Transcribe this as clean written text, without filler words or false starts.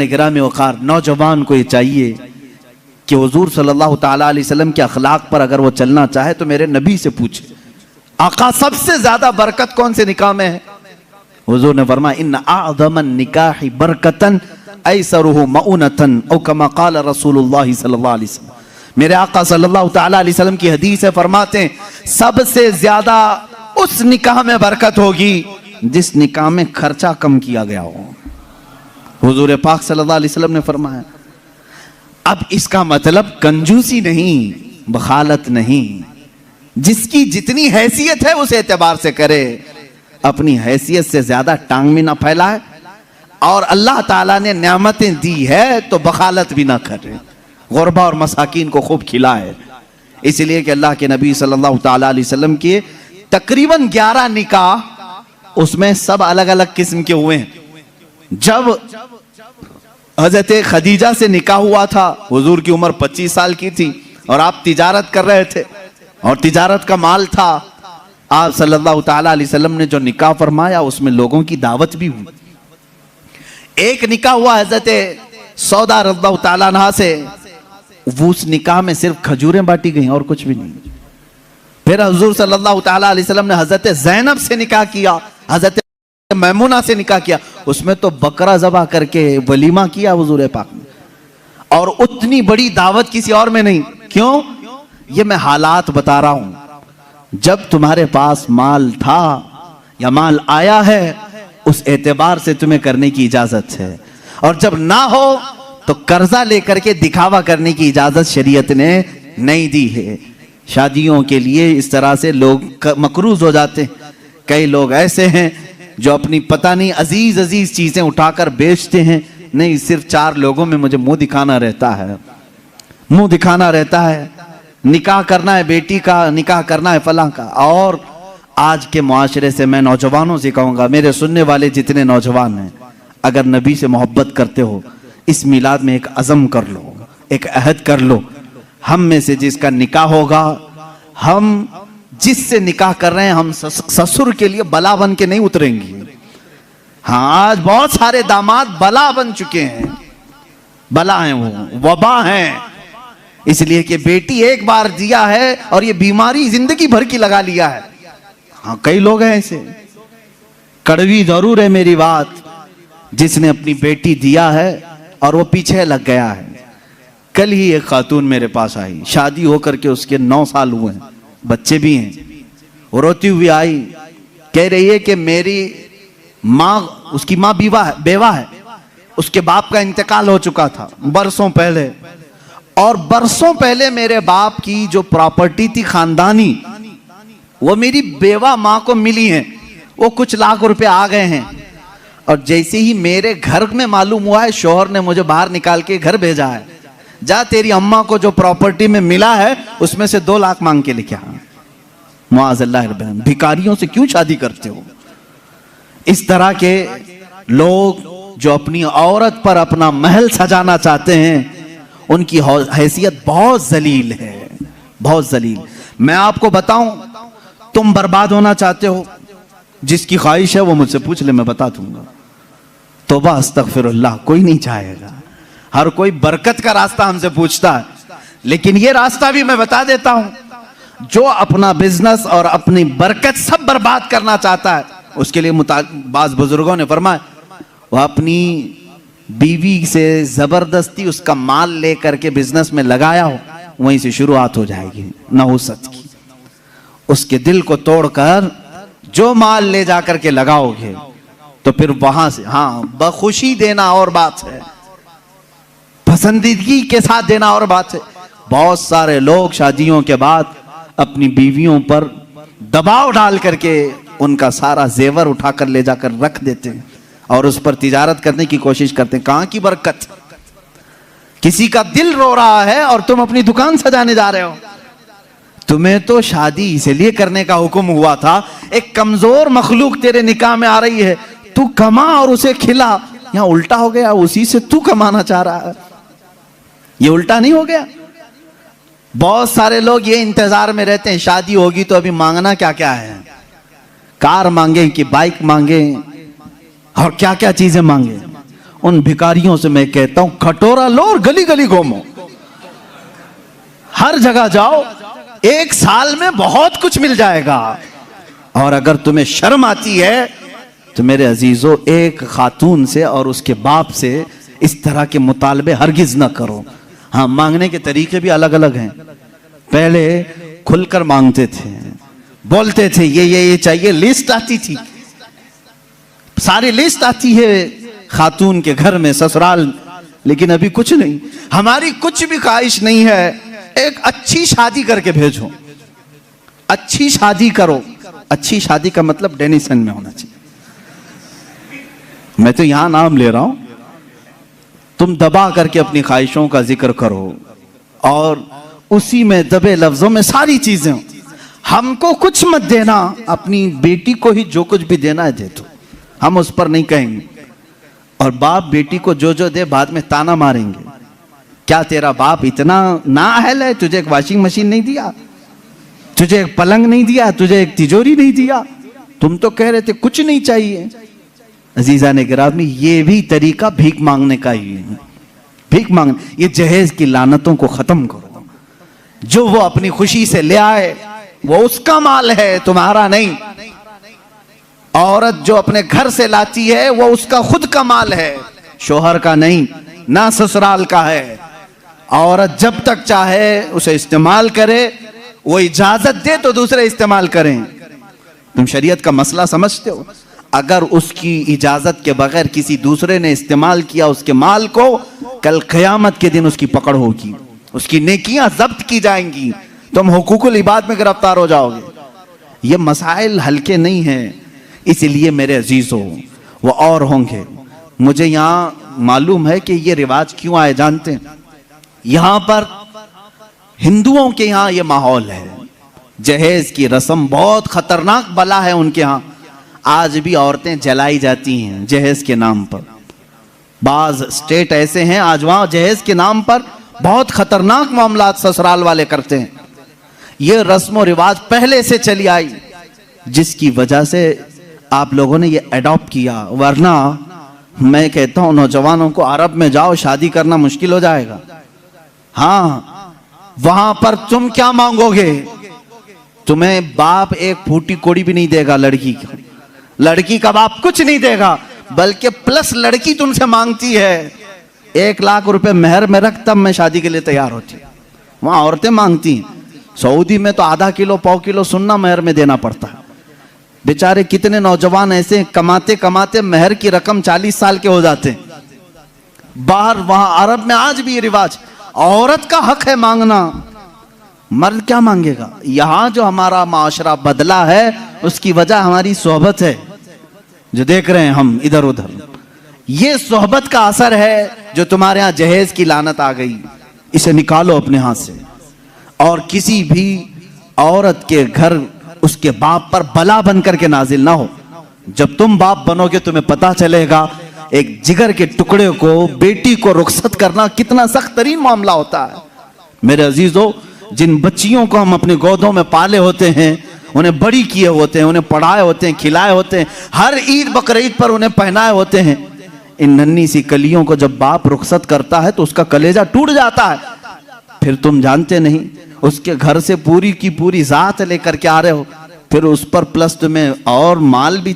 गिरामी वक़ार नौजवान को ये चाहिए कि हुजूर सल्लल्लाहु ताला अलैहि वसल्लम के अखलाक पर अगर वो चलना चाहे तो मेरे नबी से पूछे, आका सबसे ज्यादा बरकत कौन से निकाह में है? हुजूर ने फरमाया इन्ना अअज़मन निकाहि बरकतन ऐसरुहु मऊनतन औ कमा क़ाल रसूलुल्लाह सल्लल्लाहु अलैहि वसल्लम। मेरे आका सल्लल्लाहु ताला अलैहि वसल्लम की हदीस है, फरमाते हैं सबसे ज्यादा उस निकाह में बरकत होगी जिस निकाह में खर्चा कम किया गया हो। हुजूर पाक सल्लल्लाहु अलैहि वसल्लम ने फरमाया। अब इसका मतलब कंजूसी नहीं, बखालत नहीं, जिसकी जितनी हैसियत है उस एतबार से करे, अपनी हैसियत से ज्यादा टांग भी ना फैलाए, और अल्लाह ताला ने नेमतें दी है तो बखालत भी ना करे, गुरबा और मसाकीन को खूब खिलाए। इसलिए कि अल्लाह के नबी सल्लल्लाहु ताला अलैहि वसल्लम के तकरीबन 11 निकाह, उसमें सब अलग अलग किस्म के हुए हैं। जब हजरत खदीजा से निकाह हुआ था, हुजूर की उम्र 25 साल की थी और आप तिजारत कर रहे थे और तिजारत का माल था। आप सल्लल्लाहु ताला अलैहि वसल्लम ने जो निकाह फरमाया उसमें लोगों की दावत भी हुई। एक निकाह हुआ हजरत सौदा रज़ियल्लाहु ताला अन्हा से, वो उस निकाह में सिर्फ खजूरें बांटी गई और कुछ भी नहीं। फिर हुजूर सल्लल्लाहु ताला अलैहि वसल्लम ने हजरत ज़ैनब से निकाह किया, हजरत मैमुना से निकाह किया, उसमें तो बकरा ज़बह करके वलीमा किया हुजूर पाक ने, और उतनी बड़ी दावत किसी और में नहीं। क्यों? ये मैं हालात बता रहा हूं। जब तुम्हारे पास माल था या माल आया है उस एतबार से तुम्हें करने की इजाजत है, और जब ना हो तो कर्जा लेकर के दिखावा करने की इजाजत शरीयत ने नहीं दी है। शादियों के लिए इस तरह से लोग मकरूज हो जाते हैं। कई लोग ऐसे हैं जो अपनी पता नहीं अजीज अजीज चीजें उठाकर बेचते हैं, नहीं सिर्फ 4 लोगों में मुझे मुंह दिखाना रहता है, मुंह दिखाना रहता है, निकाह करना है बेटी का, निकाह करना है फलां का। और आज के मुआशरे से मैं नौजवानों से कहूंगा, मेरे सुनने वाले जितने नौजवान हैं, अगर नबी से मोहब्बत करते हो इस मिलाद में एक अज़म कर लो, एक अहद कर लो, हम में से जिसका निकाह होगा, हम जिससे निकाह कर रहे हैं, हम ससुर के लिए बला बन के नहीं उतरेंगे। हाँ, आज बहुत सारे दामाद बला बन चुके हैं, बला हैं, वो वबा हैं, इसलिए कि बेटी एक बार दिया है और ये बीमारी जिंदगी भर की लगा लिया है। हाँ, कई लोग हैं ऐसे, कड़वी जरूर है मेरी बात, जिसने अपनी बेटी दिया है और वो पीछे लग गया है। कल ही एक खातून मेरे पास आई, शादी होकर के उसके 9 साल हुए हैं, बच्चे भी हैं। वो रोती हुई आई, कह रही है कि मेरी माँ, उसकी माँ बेवा है, उसके बाप का इंतकाल हो चुका था बरसों पहले, और बरसों पहले मेरे बाप की जो प्रॉपर्टी थी खानदानी, वो मेरी बेवा माँ को मिली है, वो कुछ लाख रुपए आ गए हैं। और जैसे ही मेरे घर में मालूम हुआ है, शौहर ने मुझे बाहर निकाल के घर भेजा है, जा तेरी अम्मा को जो प्रॉपर्टी में मिला है उसमें से 2 लाख मांग के लेके आ। मुआज़ल्लाह, भिखारियों से क्यों शादी करते हो? इस तरह के लोग जो अपनी औरत पर अपना महल सजाना चाहते हैं, उनकी हैसियत बहुत जलील है, बहुत जलील। मैं आपको बताऊं, तुम बर्बाद होना चाहते हो, जिसकी ख्वाहिश है वो मुझसे पूछ ले, मैं बता दूंगा। तौबा अस्तगफिरुल्लाह, कोई नहीं चाहेगा, हर कोई बरकत का रास्ता हमसे पूछता है, लेकिन ये रास्ता भी मैं बता देता हूं, जो अपना बिजनेस और अपनी बरकत सब बर्बाद करना चाहता है, उसके लिए बाज बुजुर्गों ने फरमाया, वह अपनी बीवी से जबरदस्ती उसका माल लेकर के बिजनेस में लगाया हो, वहीं से शुरुआत हो जाएगी नहुसत की। उसके दिल को तोड़कर जो माल ले जाकर के लगाओगे तो फिर वहां से, हाँ, बखुशी देना और बात है, पसंदीदगी के साथ देना और बात है। बहुत सारे लोग शादियों के बाद अपनी बीवियों पर दबाव डाल करके उनका सारा जेवर उठाकर ले जाकर रख देते हैं और उस पर तिजारत करने की कोशिश करते हैं। कहां की बरकत? किसी का दिल रो रहा है और तुम अपनी दुकान सजाने जा रहे हो। तुम्हें तो शादी इसलिए करने का हुक्म हुआ था, एक कमजोर मखलूक तेरे निकाह में आ रही है, तू कमा और उसे खिला। यहां उल्टा हो गया, उसी से तू कमाना चाह रहा है, ये उल्टा नहीं हो गया? बहुत सारे लोग ये इंतजार में रहते हैं शादी होगी तो अभी मांगना क्या क्या है, कार मांगे कि बाइक मांगे और क्या क्या चीजें मांगे। उन भिखारियों से मैं कहता हूं कटोरा लो और गली गली घूमो, हर जगह जाओ, 1 साल में बहुत कुछ मिल जाएगा। और अगर तुम्हें शर्म आती है तो मेरे अजीजों, एक खातून से और उसके बाप से इस तरह के मुतालबे हरगिज ना करो। हाँ, मांगने के तरीके भी अलग अलग हैं। पहले खुलकर मांगते थे, बोलते थे ये चाहिए, लिस्ट आती थी, सारी लिस्ट आती है खातून के घर में, ससुराल। लेकिन अभी कुछ नहीं, हमारी कुछ भी ख्वाहिश नहीं है, एक अच्छी शादी करके भेजो, अच्छी शादी करो। अच्छी शादी का मतलब डेनिसन में होना चाहिए। मैं तो यहां नाम ले रहा हूं, तुम दबा करके अपनी ख्वाहिशों का जिक्र करो और उसी में दबे लफ्जों में सारी चीजें। हमको कुछ मत देना, अपनी बेटी को ही जो कुछ भी देना है दे दो, हम उस पर नहीं कहेंगे। और बाप बेटी को जो जो दे बाद में ताना मारेंगे, क्या तेरा बाप इतना नाअहल है, तुझे एक वॉशिंग मशीन नहीं दिया, तुझे एक पलंग नहीं दिया, तुझे एक तिजोरी नहीं दिया, तुम तो कह रहे थे कुछ नहीं चाहिए। अजीजा ने गिरामी, ये भी तरीका भीख मांगने का ही है। भीख मांग, ये जहेज की लानतों को खत्म करो। जो वो अपनी खुशी से ले आए वो उसका माल है, तुम्हारा नहीं। औरत जो अपने घर से लाती है वो उसका खुद का माल है, शोहर का नहीं, ना ससुराल का है। औरत जब तक चाहे उसे इस्तेमाल करे, वो इजाजत दे तो दूसरे इस्तेमाल करें। तुम शरीयत का मसला समझते हो? अगर उसकी इजाजत के बगैर किसी दूसरे ने इस्तेमाल किया उसके माल को, कल क़यामत के दिन उसकी पकड़ होगी, उसकी नेकियां जब्त की जाएंगी, तुम हुकूकुल इबाद में गिरफ्तार हो जाओगे। ये मसाइल हल्के नहीं हैं, इसलिए मेरे अजीजों वो और होंगे। मुझे यहाँ मालूम है कि ये रिवाज क्यों आए जानते हैं? यहाँ पर हिंदुओं के यहाँ ये माहौल है, जहेज की रस्म बहुत खतरनाक बला है उनके यहाँ। आज भी औरतें जलाई जाती हैं जहेज के नाम पर। बाज स्टेट ऐसे हैं आज वहां जहेज के नाम पर बहुत खतरनाक मामलात ससुराल वाले करते हैं। ये रस्म और रिवाज पहले से चली आई, जिसकी वजह से आप लोगों ने ये अडॉप्ट किया। वरना मैं कहता हूं नौजवानों को, अरब में जाओ, शादी करना मुश्किल हो जाएगा। हाँ, वहां पर तुम क्या मांगोगे? तुम्हें बाप एक फूटी कोड़ी भी नहीं देगा लड़की की, लड़की का बाप कुछ नहीं देगा, बल्कि प्लस लड़की तुमसे मांगती है 1 लाख रुपए मेहर में रख, तब मैं शादी के लिए तैयार होती। वहां औरतें मांगती हैं। सऊदी में तो आधा किलो पाव किलो सुन्ना मेहर में देना पड़ता है। बेचारे कितने नौजवान ऐसे कमाते कमाते मेहर की रकम 40 साल के हो जाते हैं। बाहर वहां अरब में आज भी ये रिवाज, औरत का हक है मांगना, मर्द क्या मांगेगा? यहां जो हमारा माशरा बदला है उसकी वजह हमारी सोहबत है, जो देख रहे हैं हम इधर उधर। ये सोहबत का असर है जो तुम्हारे यहां जहेज की लानत आ गई। इसे निकालो अपने हाथ से। और किसी भी औरत के घर उसके बाप पर बला बन करके नाजिल ना हो। जब तुम बाप बनोगे तुम्हें पता चलेगा एक जिगर के टुकड़े को, बेटी को रुखसत करना कितना सख्त तरीन मामला होता है। मेरे अजीजों, जिन बच्चियों को हम अपने गोदों में पाले होते हैं, उन्हें बड़ी किए होते हैं, उन्हें पढ़ाए होते हैं, खिलाए होते हैं, हर ईद बकरीद पर उन्हें पहनाए होते हैं, इन नन्ही सी कलियों को जब बाप रुखसत करता है तो उसका कलेजा टूट जाता है। फिर तुम जानते नहीं, उसके घर से पूरी की पूरी जात लेकर के आ रहे हो, फिर उस पर प्लस तुम्हें और माल भी